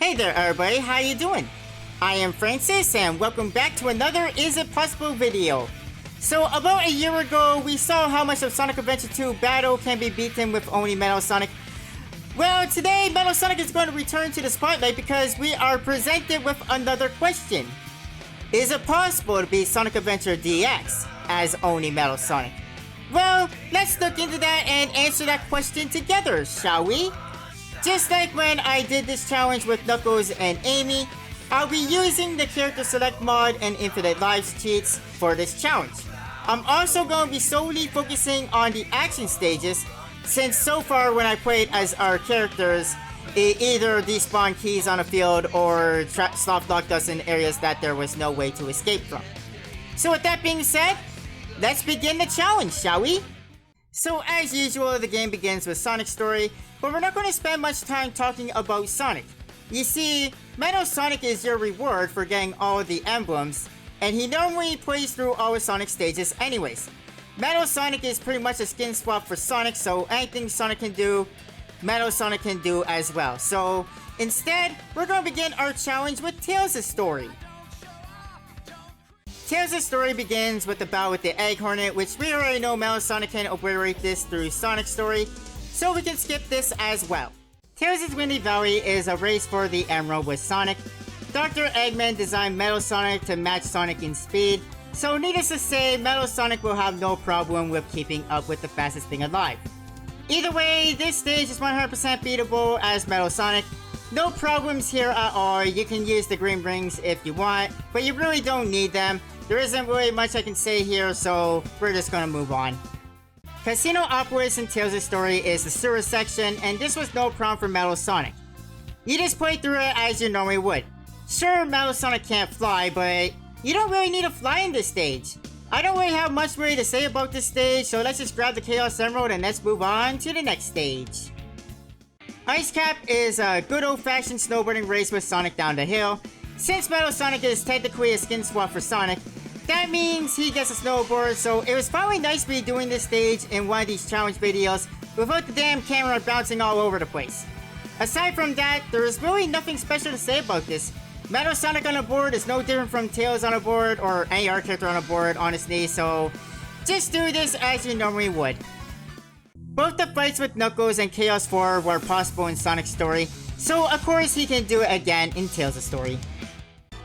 Hey there everybody, how you doing? I am Francis and welcome back to another Is It Possible video. So about a year ago, we saw how much of Sonic Adventure 2 battle can be beaten with only Metal Sonic. Well, today Metal Sonic is going to return to the spotlight because we are presented with another question. Is it possible to beat Sonic Adventure DX as only Metal Sonic? Well, let's look into that and answer that question together, shall we? Just like when I did this challenge with Knuckles and Amy, I'll be using the character select mod and infinite lives cheats for this challenge. I'm also going to be solely focusing on the action stages, since so far when I played as our characters, it either despawned keys on a field or soft locked us in areas that there was no way to escape from. So with that being said, let's begin the challenge, shall we? So as usual, the game begins with Sonic's story, but we're not going to spend much time talking about Sonic. You see, Metal Sonic is your reward for getting all of the emblems, and he normally plays through all of Sonic stages anyways. Metal Sonic is pretty much a skin swap for Sonic, so anything Sonic can do, Metal Sonic can do as well. So instead, we're going to begin our challenge with Tails' story. Tails' story begins with the battle with the Egg Hornet, which we already know Metal Sonic can obliterate this through Sonic's story, so we can skip this as well. Tails' Windy Valley is a race for the Emerald with Sonic. Dr. Eggman designed Metal Sonic to match Sonic in speed, so needless to say, Metal Sonic will have no problem with keeping up with the fastest thing alive. Either way, this stage is 100% beatable as Metal Sonic. No problems here at all. You can use the green rings if you want, but you really don't need them. There isn't really much I can say here, so we're just gonna move on. Casino Opolis in Tails' story is the sewer section, and this was no problem for Metal Sonic. You just play through it as you normally would. Sure, Metal Sonic can't fly, but you don't really need to fly in this stage. I don't really have much really to say about this stage, so let's just grab the Chaos Emerald and let's move on to the next stage. Ice Cap is a good old-fashioned snowboarding race with Sonic down the hill. Since Metal Sonic is technically a skin swap for Sonic, that means he gets a snowboard, so it was probably nice to be doing this stage in one of these challenge videos without the damn camera bouncing all over the place. Aside from that, there is really nothing special to say about this. Metal Sonic on a board is no different from Tails on a board or any other character on a board, honestly, so just do this as you normally would. Both the fights with Knuckles and Chaos 4 were possible in Sonic's story, so of course he can do it again in Tails' story.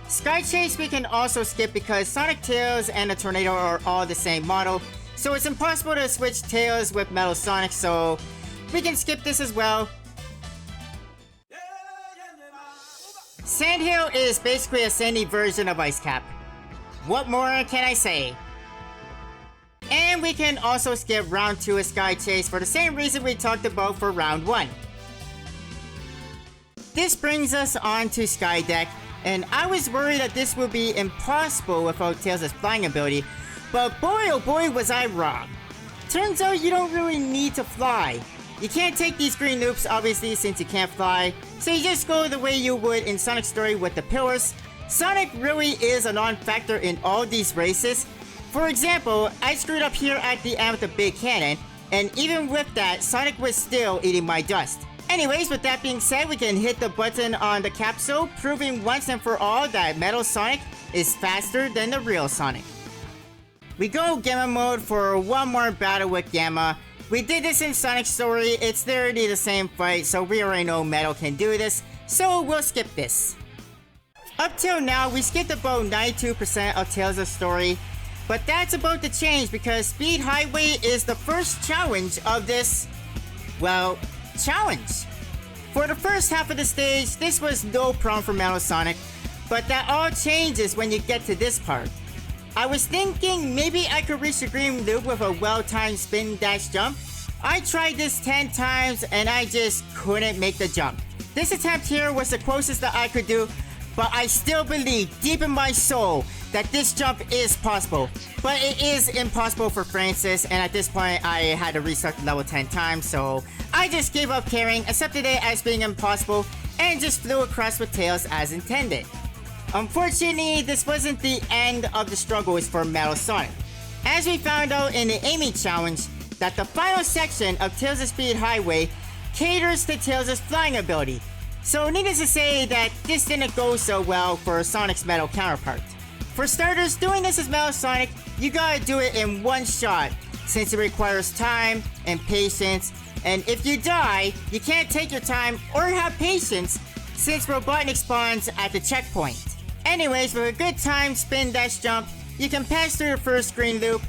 Sky Chase we can also skip because Sonic, Tails, and the Tornado are all the same model, so it's impossible to switch Tails with Metal Sonic, so we can skip this as well. Sandhill is basically a sandy version of Ice Cap. What more can I say? And we can also skip round 2 of Sky Chase for the same reason we talked about for round 1. This brings us on to Sky Deck, and I was worried that this would be impossible without Tails' flying ability, but boy oh boy was I wrong. Turns out you don't really need to fly. You can't take these green loops obviously since you can't fly, so you just go the way you would in Sonic's story with the pillars. Sonic really is a non-factor in all these races. For example, I screwed up here at the end with the big cannon, and even with that, Sonic was still eating my dust. Anyways, with that being said, we can hit the button on the capsule, proving once and for all that Metal Sonic is faster than the real Sonic. We go Gemma Mode for one more battle with Gemma. We did this in Sonic's story, it's literally the same fight, so we already know Metal can do this, so we'll skip this. Up till now, we skipped about 92% of Tails' story, but that's about to change because Speed Highway is the first challenge of this, well, challenge. For the first half of the stage, this was no problem for Metal Sonic, but that all changes when you get to this part. I was thinking maybe I could reach the green loop with a well-timed spin dash jump. I tried this 10 times and I just couldn't make the jump. This attempt here was the closest that I could do, but I still believe deep in my soul that this jump is possible. But it is impossible for Francis, and at this point I had to restart the level 10 times, so I just gave up caring, accepted it as being impossible, and just flew across with Tails as intended. Unfortunately, this wasn't the end of the struggles for Metal Sonic. As we found out in the Amy challenge, that the final section of Tails' Speed Highway caters to Tails' flying ability. So needless to say that this didn't go so well for Sonic's Metal counterpart. For starters, doing this as Metal Sonic, you gotta do it in one shot, since it requires time and patience, and if you die, you can't take your time or have patience, since Robotnik spawns at the checkpoint. Anyways, with a good time spin dash jump, you can pass through the first green loop,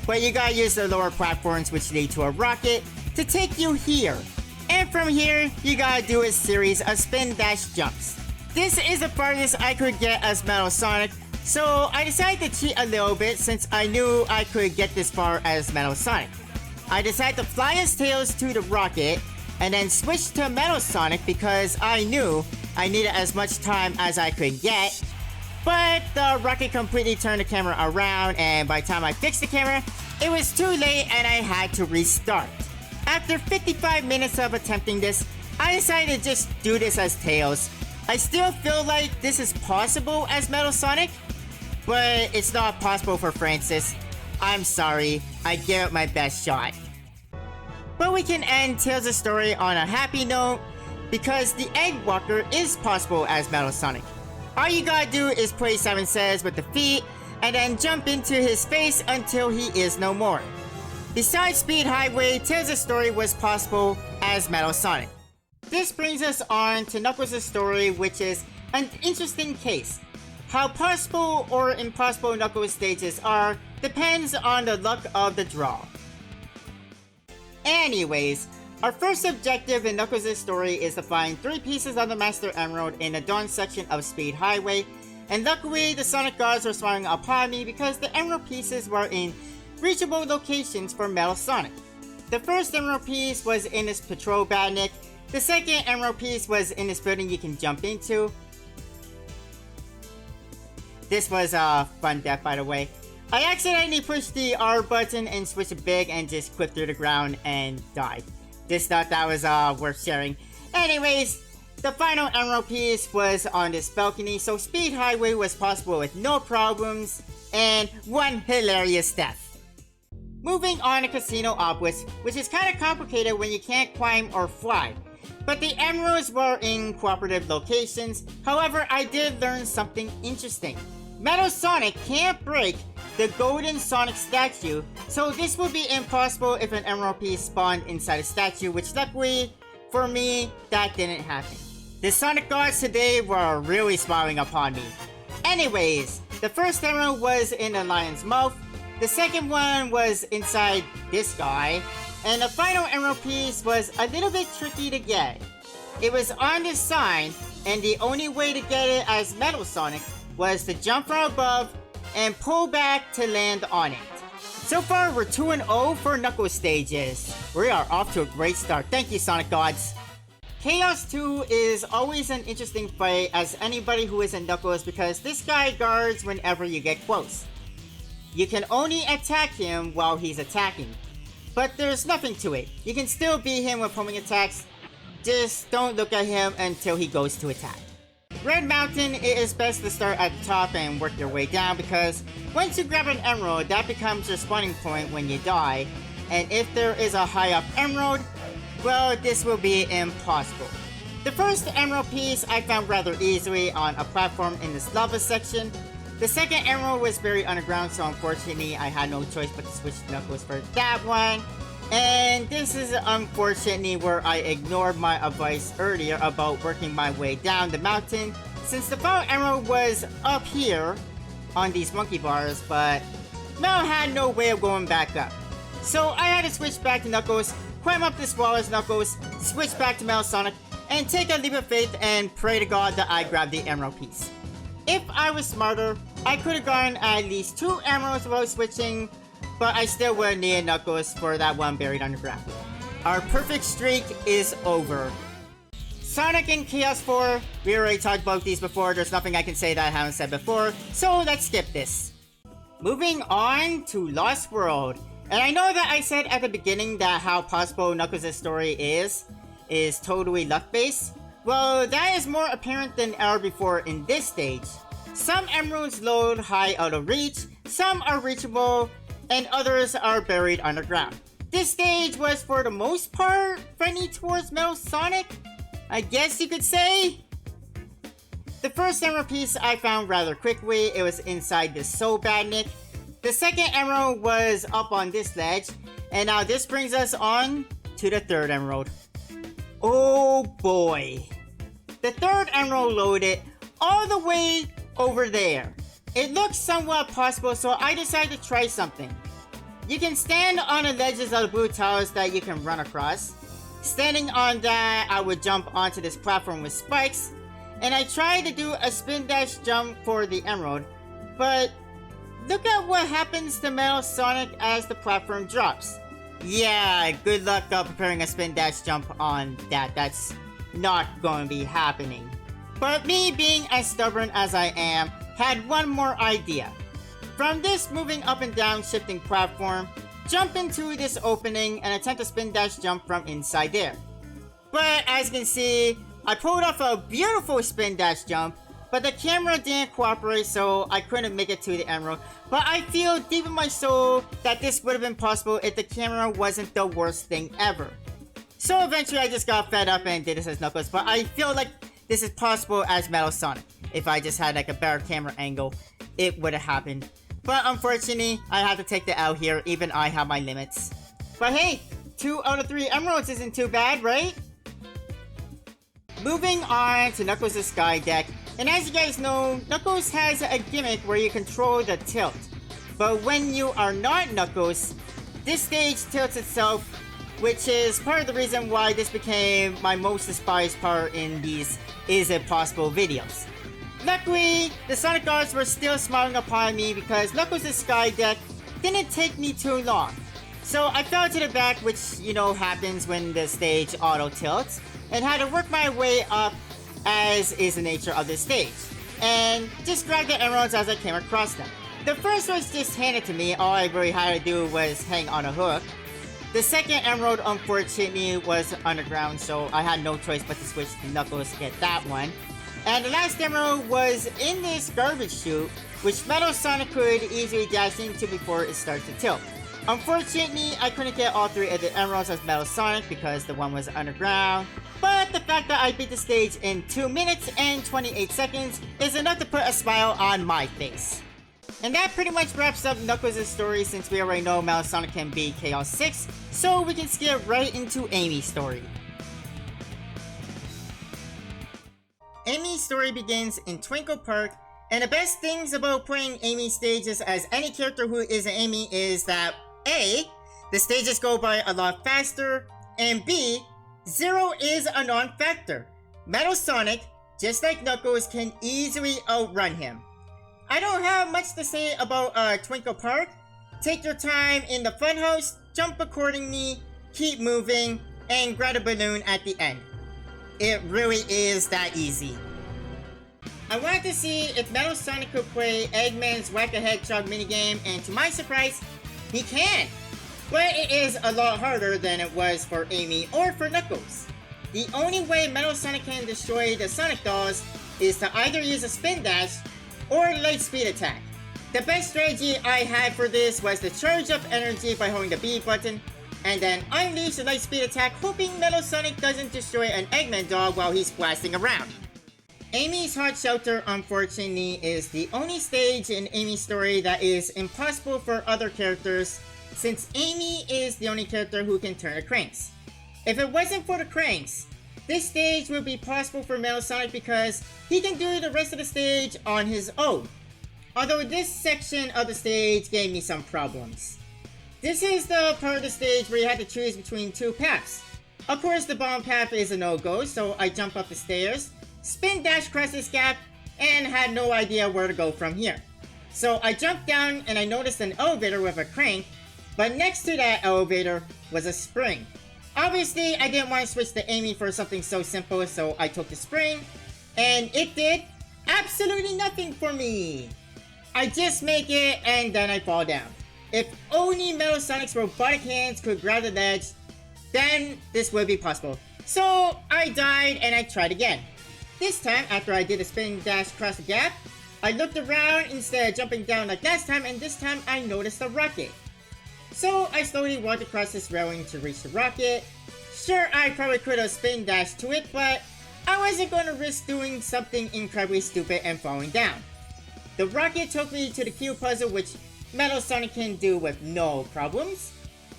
but you gotta use the lower platforms which lead to a rocket to take you here. And from here, you gotta do a series of spin dash jumps. This is the farthest I could get as Metal Sonic, so I decided to cheat a little bit since I knew I could get this far as Metal Sonic. I decided to fly as Tails to the rocket, and then switch to Metal Sonic because I knew I needed as much time as I could get. But the rocket completely turned the camera around, and by the time I fixed the camera, it was too late and I had to restart. After 55 minutes of attempting this, I decided to just do this as Tails. I still feel like this is possible as Metal Sonic, but it's not possible for Francis. I'm sorry, I gave it my best shot. But we can end Tails' story on a happy note, because the Egg Walker is possible as Metal Sonic. All you gotta do is play Simon Says with the feet, and then jump into his face until he is no more. Besides Speed Highway, Tails' story was possible as Metal Sonic. This brings us on to Knuckles' story, which is an interesting case. How possible or impossible Knuckles stages are depends on the luck of the draw. Anyways, our first objective in Knuckles' story is to find 3 pieces of the Master Emerald in the Dawn section of Speed Highway, and luckily the Sonic Gods were smiling upon me because the Emerald pieces were in reachable locations for Metal Sonic. The first Emerald piece was in this patrol badnik, the second Emerald piece was in this building you can jump into. This was a fun death, by the way. I accidentally pushed the R button and switched it big and just clipped through the ground and died. Just thought that was worth sharing. Anyways, the final Emerald piece was on this balcony, so Speed Highway was possible with no problems, and one hilarious death. Moving on to Casino Obelisk, which is kinda complicated when you can't climb or fly. But the emeralds were in cooperative locations, however I did learn something interesting. Metal Sonic can't break the golden Sonic statue, so this would be impossible if an emerald piece spawned inside a statue, which luckily, for me, that didn't happen. The Sonic Gods today were really smiling upon me. Anyways, the first emerald was in the lion's mouth, the second one was inside this guy, and the final emerald piece was a little bit tricky to get. It was on this sign, and the only way to get it as Metal Sonic was to jump from above and pull back to land on it. So far, we're 2-0 for Knuckles stages. We are off to a great start. Thank you, Sonic Gods. Chaos 2 is always an interesting fight as anybody who is in Knuckles because this guy guards whenever you get close. You can only attack him while he's attacking, but there's nothing to it. You can still beat him with homing attacks, just don't look at him until he goes to attack. Red Mountain, it is best to start at the top and work your way down because once you grab an emerald, that becomes your spawning point when you die, and if there is a high up emerald, well, this will be impossible. The first emerald piece I found rather easily on a platform in this lava section. The second emerald was buried underground, so unfortunately I had no choice but to switch to Knuckles for that one. And this is unfortunately where I ignored my advice earlier about working my way down the mountain, since the final emerald was up here on these monkey bars, but Mel had no way of going back up. So I had to switch back to Knuckles, climb up this wall as Knuckles, switch back to Metal Sonic, and take a leap of faith and pray to God that I grabbed the emerald piece. If I was smarter, I could have gotten at least 2 emeralds without switching, but I still would have needed Knuckles for that one buried underground. Our perfect streak is over. Sonic and Chaos 4, we already talked about these before, there's nothing I can say that I haven't said before, so let's skip this. Moving on to Lost World. And I know that I said at the beginning that how possible Knuckles' story is totally luck-based. Well, that is more apparent than ever before in this stage. Some emeralds load high out of reach, some are reachable, and others are buried underground. This stage was for the most part friendly towards Metal Sonic, I guess you could say. The first emerald piece I found rather quickly. It was inside this soul badnik. The second emerald was up on this ledge. And now this brings us on to the third emerald. Oh boy. The third emerald loaded all the way over there. It looks somewhat possible, so I decided to try something. You can stand on the ledges of the blue tiles that you can run across. Standing on that, I would jump onto this platform with spikes. And I tried to do a spin dash jump for the emerald. But look at what happens to Metal Sonic as the platform drops. Yeah, good luck preparing a spin dash jump on that. That's not going to be happening. But me being as stubborn as I am, had one more idea. From this moving up and down shifting platform, jump into this opening and attempt a spin dash jump from inside there. But as you can see, I pulled off a beautiful spin dash jump, but the camera didn't cooperate, so I couldn't make it to the emerald. But I feel deep in my soul that this would have been possible if the camera wasn't the worst thing ever. So eventually I just got fed up and did this as Knuckles, but I feel like this is possible as Metal Sonic. If I just had like a better camera angle, it would have happened. But unfortunately, I have to take the L here, even I have my limits. But hey, 2 out of 3 emeralds isn't too bad, right? Moving on to Knuckles' Sky Deck, and as you guys know, Knuckles has a gimmick where you control the tilt. But when you are not Knuckles, this stage tilts itself, which is part of the reason why this became my most despised part in these Is It Possible videos. Luckily, the Sonic Gods were still smiling upon me because Knuckles' Sky Deck didn't take me too long. So I fell to the back, which, you know, happens when the stage auto-tilts, and had to work my way up as is the nature of this stage, and just grab the emeralds as I came across them. The first was just handed to me. All I really had to do was hang on a hook. The second emerald, unfortunately, was underground, so I had no choice but to switch to Knuckles to get that one. And the last emerald was in this garbage chute, which Metal Sonic could easily dash into before it starts to tilt. Unfortunately, I couldn't get all 3 of the emeralds as Metal Sonic because the one was underground. But the fact that I beat the stage in 2 minutes and 28 seconds is enough to put a smile on my face. And that pretty much wraps up Knuckles' story, since we already know Metal Sonic can beat Chaos 6, so we can skip right into Amy's story. Amy's story begins in Twinkle Park, and the best things about playing Amy stages as any character who is Amy is that A, the stages go by a lot faster, and B, 0 is a non-factor. Metal Sonic, just like Knuckles, can easily outrun him. I don't have much to say about Twinkle Park. Take your time in the funhouse, jump accordingly, keep moving, and grab a balloon at the end. It really is that easy. I wanted to see if Metal Sonic could play Eggman's Whack-a-Hedgehog minigame, and to my surprise, he can! But it is a lot harder than it was for Amy or for Knuckles. The only way Metal Sonic can destroy the Sonic Dolls is to either use a spin dash or light speed attack. The best strategy I had for this was to charge up energy by holding the B button, and then unleash the light speed attack, hoping Metal Sonic doesn't destroy an Eggman doll while he's blasting around. Amy's Hot Shelter, unfortunately, is the only stage in Amy's story that is impossible for other characters, since Amy is the only character who can turn the cranks. If it wasn't for the cranks, this stage would be possible for Metal Sonic because he can do the rest of the stage on his own. Although this section of the stage gave me some problems. This is the part of the stage where you have to choose between 2 paths. Of course, the bottom path is a no-go, so I jump up the stairs, spin dash across this gap, and had no idea where to go from here. So I jumped down and I noticed an elevator with a crank, but next to that elevator was a spring. Obviously, I didn't want to switch to Amy for something so simple, so I took the spring, and it did absolutely nothing for me. I just make it, and then I fall down. If only Metal Sonic's robotic hands could grab the ledge, then this would be possible. So I died, and I tried again. This time, after I did a spin dash across the gap, I looked around instead of jumping down like last time, and this time I noticed a rocket. So I slowly walked across this railing to reach the rocket. Sure, I probably could have spin dashed to it, but I wasn't going to risk doing something incredibly stupid and falling down. The rocket took me to the cube puzzle, which Metal Sonic can do with no problems.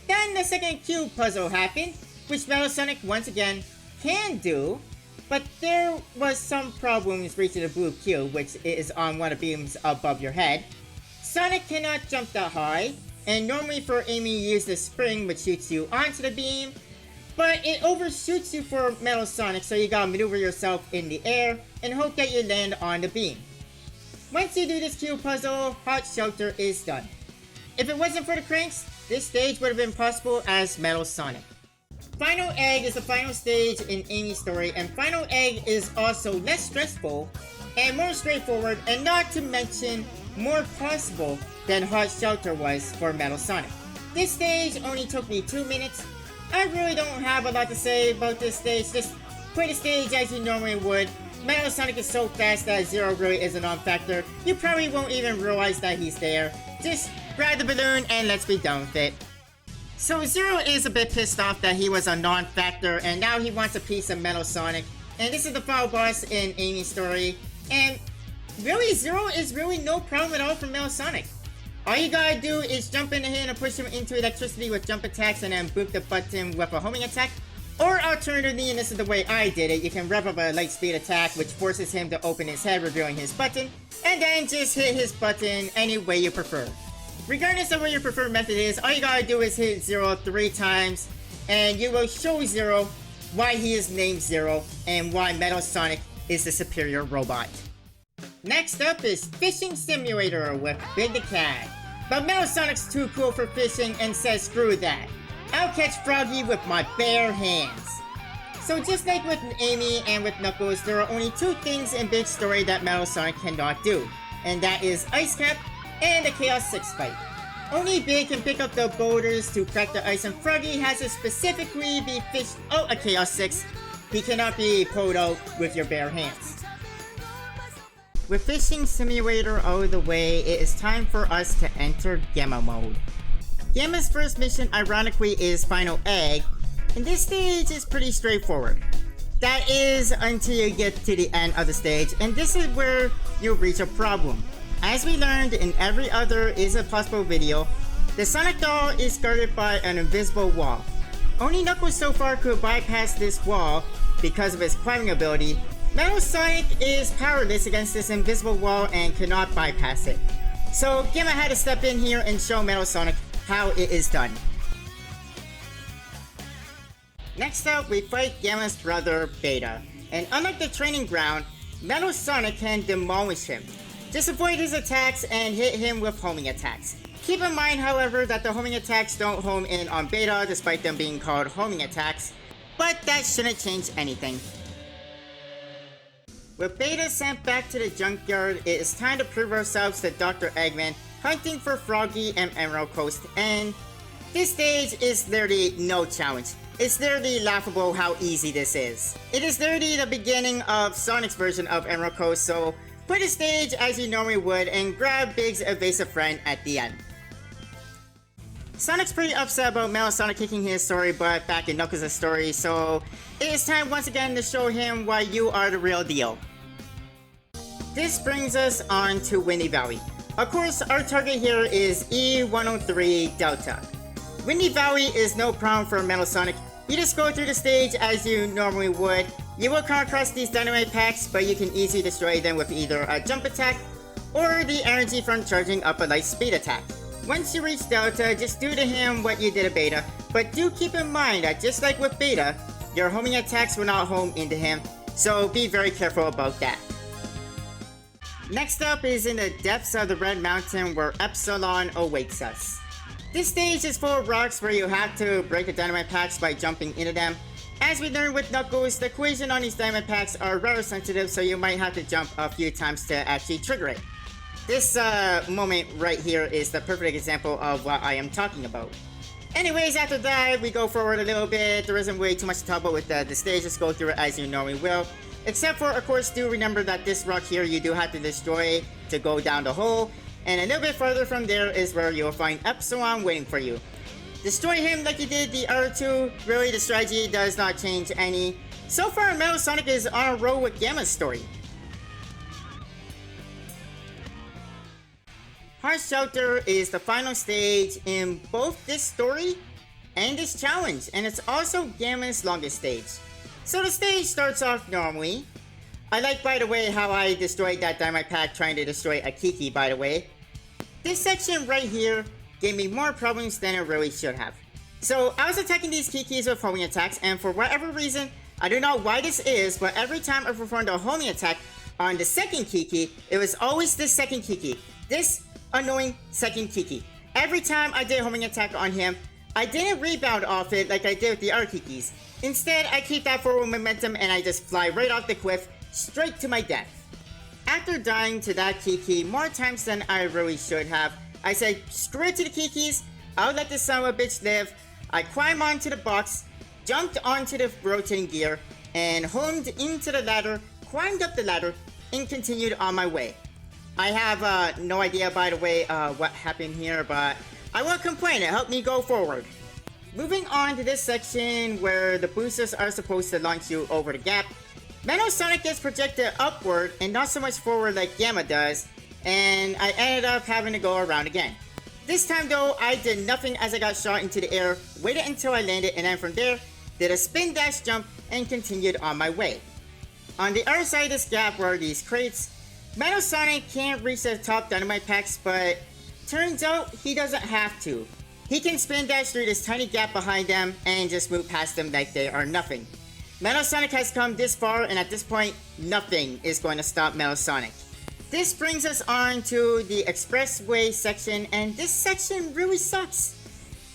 Then the second cube puzzle happened, which Metal Sonic once again can do, but there was some problems reaching the blue cube, which is on one of the beams above your head. Sonic cannot jump that high, and normally for aiming you use the spring which shoots you onto the beam, but it overshoots you for Metal Sonic, so you gotta maneuver yourself in the air and hope that you land on the beam. Once you do this cube puzzle, Hot Shelter is done. If it wasn't for the cranks, this stage would have been possible as Metal Sonic. Final Egg is the final stage in Amy's story, and Final Egg is also less stressful and more straightforward, and not to mention more possible than Hot Shelter was for Metal Sonic. This stage only took me 2 minutes. I really don't have a lot to say about this stage, just play the stage as you normally would. Metal Sonic is so fast that Zero really is a non-factor. You probably won't even realize that he's there. Just grab the balloon and let's be done with it. So Zero is a bit pissed off that he was a non-factor, and now he wants a piece of Metal Sonic. And this is the final boss in Amy's story. And really, Zero is really no problem at all for Metal Sonic. All you gotta do is jump into him and push him into electricity with jump attacks, and then boot the button with a homing attack. Or alternatively, and this is the way I did it, you can rev up a light speed attack which forces him to open his head, revealing his button, and then just hit his button any way you prefer. Regardless of what your preferred method is, all you gotta do is hit Zero 3 times, and you will show Zero why he is named Zero, and why Metal Sonic is the superior robot. Next up is Fishing Simulator with Big the Cat. But Metal Sonic's too cool for fishing and says screw that. I'll catch Froggy with my bare hands. So just like with Amy and with Knuckles, there are only 2 things in Big's story that Metal Sonic cannot do. And that is Ice Cap and the Chaos 6 fight. Only Big can pick up the boulders to crack the ice, and Froggy has to specifically be fished out a Chaos 6. He cannot be pulled out with your bare hands. With Fishing Simulator out of the way, it is time for us to enter Gemma Mode. Gemma's first mission ironically is Final Egg, and this stage is pretty straightforward. That is until you get to the end of the stage, and this is where you'll reach a problem. As we learned in every other Is It Possible video, the Sonic doll is guarded by an invisible wall. Only Knuckles so far could bypass this wall because of his climbing ability. Metal Sonic is powerless against this invisible wall and cannot bypass it. So Gemma had to step in here and show Metal Sonic how it is done. Next up, we fight Gemma's brother, Beta. And unlike the training ground, Metal Sonic can demolish him. Just avoid his attacks and hit him with homing attacks. Keep in mind, however, that the homing attacks don't home in on Beta despite them being called homing attacks, but that shouldn't change anything. With Beta sent back to the junkyard, it is time to prove ourselves to Dr. Eggman, hunting for Froggy and Emerald Coast, and this stage is literally no challenge. It's literally laughable how easy this is. It is literally the beginning of Sonic's version of Emerald Coast, so play the stage as you normally would and grab Big's evasive friend at the end. Sonic's pretty upset about Metal Sonic kicking his story butt back in Knuckles' story, so it is time once again to show him why you are the real deal. This brings us on to Windy Valley. Of course, our target here is E103 Delta. Windy Valley is no problem for Metal Sonic. You just go through the stage as you normally would. You will come across these dynamite packs, but you can easily destroy them with either a jump attack or the energy from charging up a light speed attack. Once you reach Delta, just do to him what you did to Beta, but do keep in mind that just like with Beta, your homing attacks will not home into him, so be very careful about that. Next up is in the depths of the Red Mountain where Epsilon awaits us. This stage is full of rocks where you have to break the dynamite packs by jumping into them. As we learned with Knuckles, the collision on these dynamite packs are rather sensitive, so you might have to jump a few times to actually trigger it. This moment right here is the perfect example of what I am talking about. Anyways, after that, we go forward a little bit. There isn't really too much to talk about with the stage. Just go through it as you normally will. Except for, of course, do remember that this rock here you do have to destroy to go down the hole. And a little bit further from there is where you'll find Epsilon waiting for you. Destroy him like you did the other two. Really, the strategy does not change any. So far, Metal Sonic is on a roll with Gemma's story. Heart Shelter is the final stage in both this story and this challenge, and it's also Gemma's longest stage. So the stage starts off normally. I like, by the way, how I destroyed that dynamite pack trying to destroy a Kiki, by the way. This section right here gave me more problems than it really should have. So I was attacking these Kikis with homing attacks, and for whatever reason, I don't know why this is, but every time I performed a homing attack on the second Kiki, it was always this second Kiki. This annoying second Kiki. Every time I did a homing attack on him, I didn't rebound off it like I did with the other Kikis. Instead, I keep that forward momentum and I just fly right off the cliff, straight to my death. After dying to that Kiki more times than I really should have, I said screw it to the Kikis, I'll let this son of a bitch live. I climbed onto the box, jumped onto the rotating gear, and homed into the ladder, climbed up the ladder, and continued on my way. I have no idea, by the way, what happened here, but I won't complain, it helped me go forward. Moving on to this section where the boosters are supposed to launch you over the gap, Metal Sonic gets projected upward and not so much forward like Gemma does, and I ended up having to go around again. This time though, I did nothing as I got shot into the air, waited until I landed, and then from there, did a spin dash jump and continued on my way. On the other side of this gap were these crates. Metal Sonic can't reach the top dynamite packs, but turns out he doesn't have to. He can spin dash through this tiny gap behind them and just move past them like they are nothing. Metal Sonic has come this far, and at this point, nothing is going to stop Metal Sonic. This brings us on to the expressway section, and this section really sucks.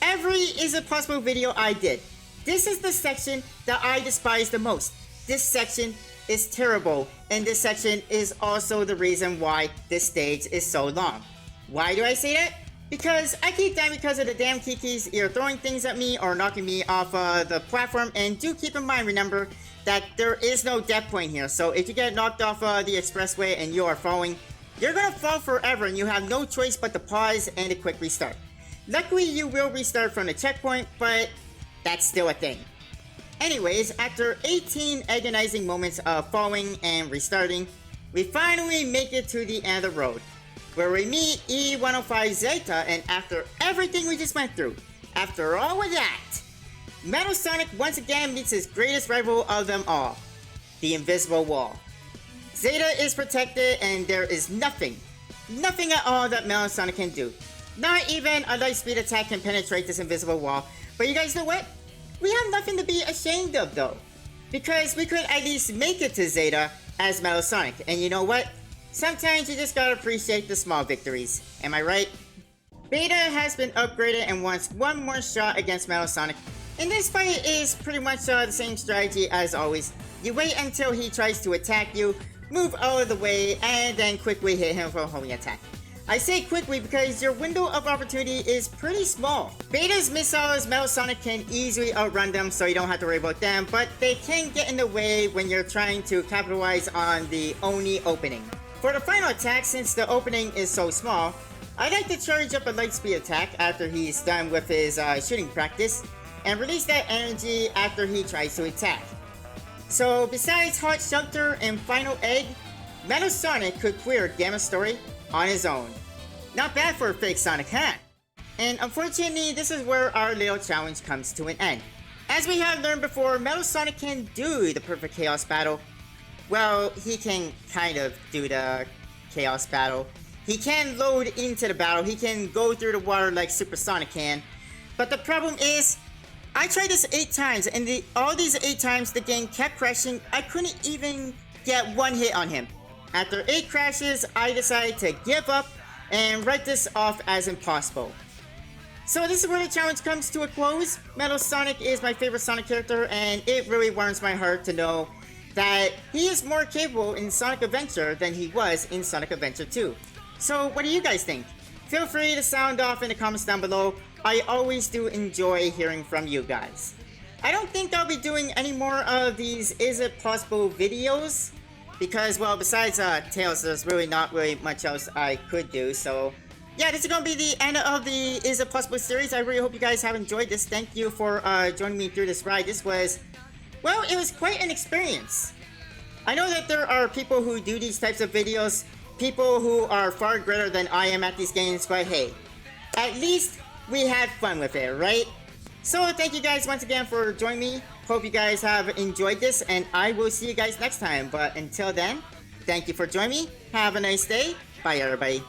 Every Is It Possible video I did, this is the section that I despise the most. This section is terrible, and this section is also the reason why this stage is so long. Why do I say that? Because I keep dying because of the damn Kikis either throwing things at me or knocking me off the platform, and do keep in mind, remember, that there is no death point here, so if you get knocked off the expressway and you are falling, you're gonna fall forever and you have no choice but to pause and a quick restart. Luckily, you will restart from the checkpoint, but that's still a thing. Anyways, after 18 agonizing moments of falling and restarting, we finally make it to the end of the road, where we meet E105 Zeta, and after everything we just went through, after all of that, Metal Sonic once again meets his greatest rival of them all, the invisible wall. Zeta is protected and there is nothing at all that Metal Sonic can do. Not even a light speed attack can penetrate this invisible wall, but you guys know what? We have nothing to be ashamed of though, because we could at least make it to Zeta as Metal Sonic, and you know what? Sometimes you just gotta appreciate the small victories, am I right? Beta has been upgraded and wants one more shot against Metal Sonic, and this fight is pretty much the same strategy as always. You wait until he tries to attack you, move out of the way, and then quickly hit him for a homing attack. I say quickly because your window of opportunity is pretty small. Beta's missiles, Metal Sonic can easily outrun them, so you don't have to worry about them, but they can get in the way when you're trying to capitalize on the Oni opening. For the final attack, since the opening is so small, I like to charge up a light speed attack after he's done with his shooting practice, and release that energy after he tries to attack. So besides Heart Shelter and Final Egg, Metal Sonic could clear Gamma's story on his own. Not bad for a fake Sonic, huh? And unfortunately, this is where our little challenge comes to an end. As we have learned before, Metal Sonic can do the perfect Chaos Battle. Well, he can kind of do the Chaos Battle. He can load into the battle, he can go through the water like Super Sonic can. But the problem is, I tried this 8 times, and all these 8 times the game kept crashing. I couldn't even get one hit on him. After 8 crashes, I decided to give up and write this off as impossible. So this is where the challenge comes to a close. Metal Sonic is my favorite Sonic character, and it really warms my heart to know that he is more capable in Sonic Adventure than he was in Sonic Adventure 2. So what do you guys think? Feel free to sound off in the comments down below. I always do enjoy hearing from you guys. I don't think I'll be doing any more of these Is It Possible videos, because, well, besides Tails, there's really not really much else I could do. So yeah, this is gonna be the end of the Is It Possible series. I really hope you guys have enjoyed this. Thank you for joining me through this ride. This was Well, it was quite an experience. I know that there are people who do these types of videos, people who are far greater than I am at these games, but hey, at least we had fun with it, right? So thank you guys once again for joining me. Hope you guys have enjoyed this, and I will see you guys next time. But until then, thank you for joining me. Have a nice day. Bye, everybody.